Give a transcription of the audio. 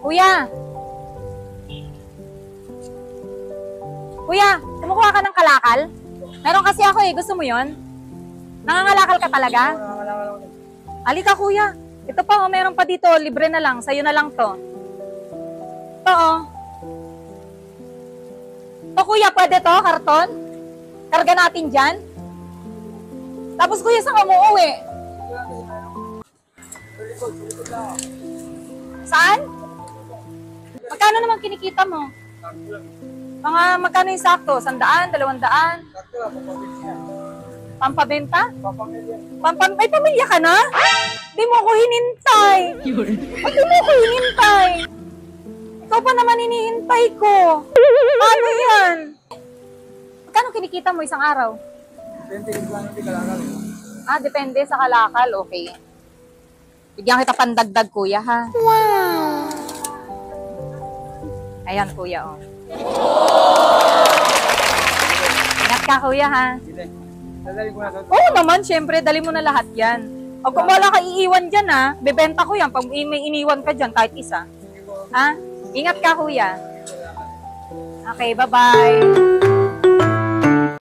Kuya! Kuya, kumukuha ka ng kalakal? Meron kasi ako eh, gusto mo yon? Nangangalakal ka talaga? Halika kuya, ito pa oh, meron pa dito, libre na lang, sa'yo na lang to. Ito oh. Ito kuya, pwede to, karton? Karga natin dyan? Tapos kuya, saan ka mo uuwi? Saan? Magkano naman kinikita mo? Mga magkano yung sakto? 100, 200? Pampabenta? May pamilya ka na? Di mo ko hinintay. Ba't di mo ko hinintay? Ikaw pa naman hinihintay ko. Ano yan? Magkano kinikita mo isang araw? Depende sa kalakal. Okay. Bigyan kita pandagdag, kuya, ha? Wow! Ayan, kuya, oh. Ingat ka, kuya, ha? Oo naman, syempre, dali mo na lahat yan. Pag kung wala ka iiwan dyan, ha? Bebenta ko yan pag may iniwan ka dyan, kahit isa. Ha? Ingat ka, kuya. Okay, bye-bye.